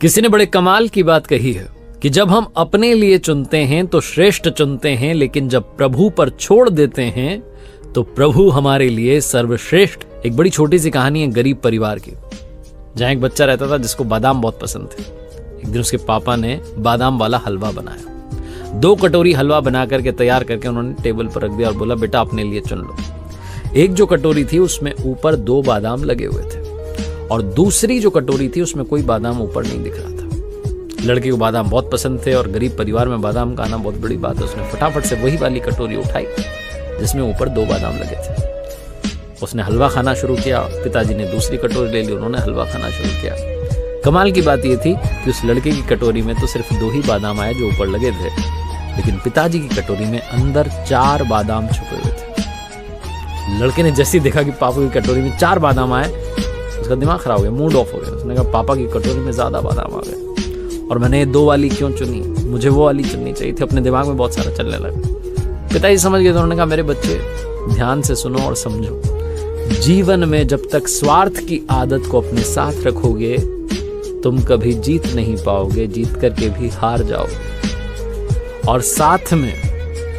किसी ने बड़े कमाल की बात कही है कि जब हम अपने लिए चुनते हैं तो श्रेष्ठ चुनते हैं, लेकिन जब प्रभु पर छोड़ देते हैं तो प्रभु हमारे लिए सर्वश्रेष्ठ। एक बड़ी छोटी सी कहानी है गरीब परिवार की, जहां एक बच्चा रहता था जिसको बादाम बहुत पसंद थे। एक दिन उसके पापा ने बादाम वाला हलवा बनाया। 2 कटोरी हलवा बना करके तैयार करके उन्होंने टेबल पर रख दिया और बोला, बेटा अपने लिए चुन लो। एक जो कटोरी थी उसमें ऊपर 2 बादाम लगे हुए थे और दूसरी जो कटोरी थी उसमें कोई बादाम ऊपर नहीं दिख रहा था। लड़के को बादाम बहुत पसंद थे और गरीब परिवार में बादाम का आना बहुत बड़ी बात है। उसने फटाफट से वही वाली कटोरी उठाई जिसमें ऊपर 2 बादाम लगे थे। उसने हलवा खाना शुरू किया। पिताजी ने दूसरी कटोरी ले ली, उन्होंने हलवा खाना शुरू किया। कमाल की बात यह थी कि उस लड़के की कटोरी में तो सिर्फ 2 ही बादाम आए जो ऊपर लगे थे, लेकिन पिताजी की कटोरी में अंदर 4 बादाम छुपे हुए थे। लड़के ने जैसे ही देखा कि पापा की कटोरी में 4 बादाम आए, उसका दिमाग खराब हो गया, मूड ऑफ हो गया। उसने कहा, पापा की कटोरी में ज्यादा बादाम आ गए और मैंने 2 वाली क्यों चुनी, मुझे वो वाली चुननी चाहिए थी। अपने दिमाग में बहुत सारा चलने लगा। पिताजी समझ गए तो उन्होंने कहा, मेरे बच्चे ध्यान से सुनो और समझो, जीवन में जब तक स्वार्थ की आदत को अपने साथ रखोगे तुम कभी जीत नहीं पाओगे, जीत करके भी हार जाओगे। और साथ में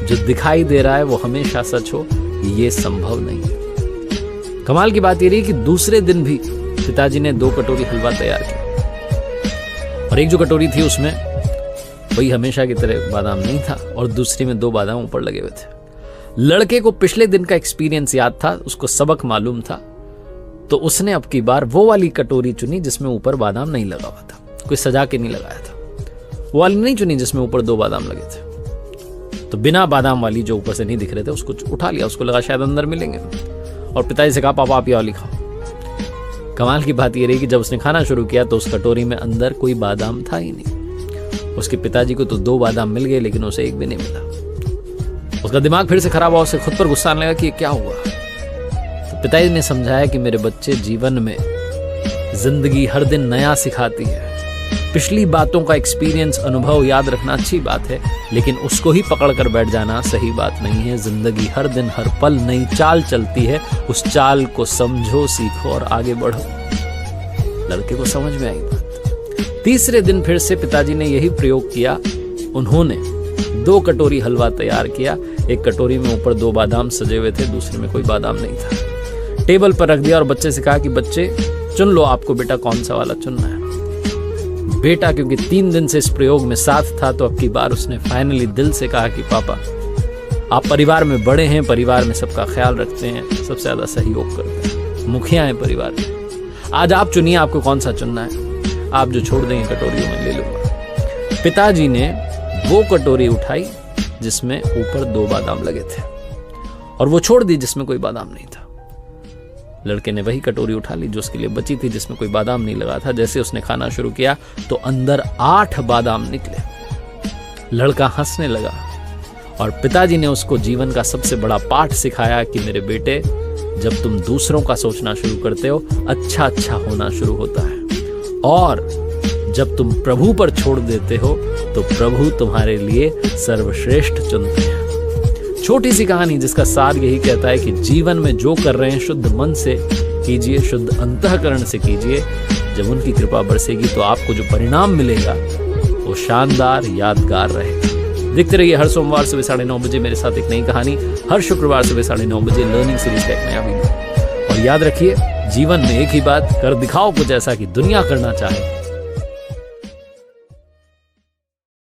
जो दिखाई दे रहा है वो हमेशा सच हो, ये संभव नहीं है। कमाल की बात ये रही कि दूसरे दिन भी पिताजी ने 2 कटोरी हलवा तैयार किया और एक जो कटोरी थी उसमें वही हमेशा की तरह बादाम नहीं था और दूसरी में 2 बादाम ऊपर लगे हुए थे। लड़के को पिछले दिन का एक्सपीरियंस याद था, उसको सबक मालूम था, तो उसने अब की बार वो वाली कटोरी चुनी जिसमें ऊपर बादाम नहीं लगा हुआ था, कोई सजा के नहीं लगाया था। वो वाली नहीं चुनी जिसमें ऊपर 2 बादाम लगे थे। तो बिना बादाम वाली जो ऊपर से नहीं दिख रहे थे उसको उठा लिया। उसको लगा शायद अंदर मिलेंगे और पिताजी से कहा, पापा आप ये वाली खाओ। कमाल की बात ये रही कि जब उसने खाना शुरू किया तो उस कटोरी में अंदर कोई बादाम था ही नहीं। उसके पिताजी को तो 2 बादाम मिल गए लेकिन उसे एक भी नहीं मिला। उसका दिमाग फिर से खराब हुआ, उसे खुद पर गुस्सा आने लगा कि ये क्या हुआ। तो पिताजी ने समझाया कि मेरे बच्चे, जीवन में जिंदगी हर दिन नया सिखाती है। पिछली बातों का एक्सपीरियंस, अनुभव याद रखना अच्छी बात है, लेकिन उसको ही पकड़ कर बैठ जाना सही बात नहीं है। जिंदगी हर दिन हर पल नई चाल चलती है, उस चाल को समझो, सीखो और आगे बढ़ो। लड़के को समझ में आई बात। तीसरे दिन फिर से पिताजी ने यही प्रयोग किया। उन्होंने 2 कटोरी हलवा तैयार किया। एक कटोरी में ऊपर 2 बादाम सजे हुए थे, दूसरे में कोई बादाम नहीं था। टेबल पर रख दिया और बच्चे से कहा कि बच्चे चुन लो, आपको बेटा कौन सा वाला चुनना है। बेटा क्योंकि 3 दिन से इस प्रयोग में साथ था तो अब की बार उसने फाइनली दिल से कहा कि पापा आप परिवार में बड़े हैं, परिवार में सबका ख्याल रखते हैं, सबसे ज्यादा सहयोग करते हैं, मुखिया हैं परिवार में। आज आप चुनिए, आपको कौन सा चुनना है। आप जो छोड़ देंगे कटोरियों में ले लूंगा। पिताजी ने वो कटोरी उठाई जिसमें ऊपर 2 बादाम लगे थे और वो छोड़ दी जिसमें कोई बादाम नहीं था। लड़के ने वही कटोरी उठा ली जो उसके लिए बची थी, जिसमें कोई बादाम नहीं लगा था। जैसे उसने खाना शुरू किया तो अंदर 8 बादाम निकले। लड़का हंसने लगा और पिताजी ने उसको जीवन का सबसे बड़ा पाठ सिखाया कि मेरे बेटे, जब तुम दूसरों का सोचना शुरू करते हो अच्छा होना शुरू होता है, और जब तुम प्रभु पर छोड़ देते हो तो प्रभु तुम्हारे लिए सर्वश्रेष्ठ चुनते हैं। छोटी सी कहानी जिसका सार यही कहता है कि जीवन में जो कर रहे हैं शुद्ध मन से कीजिए, शुद्ध अंतःकरण से कीजिए। जब उनकी कृपा बरसेगी तो आपको जो परिणाम मिलेगा वो शानदार, यादगार रहेगा। देखते रहिए हर सोमवार सुबह 9:30 बजे मेरे साथ एक नई कहानी, हर शुक्रवार सुबह 9:30 बजे लर्निंग सीरीज का एक नया वीडियो। और याद रखिए, जीवन में एक ही बात कर दिखाओ कुछ ऐसा कि दुनिया करना चाहे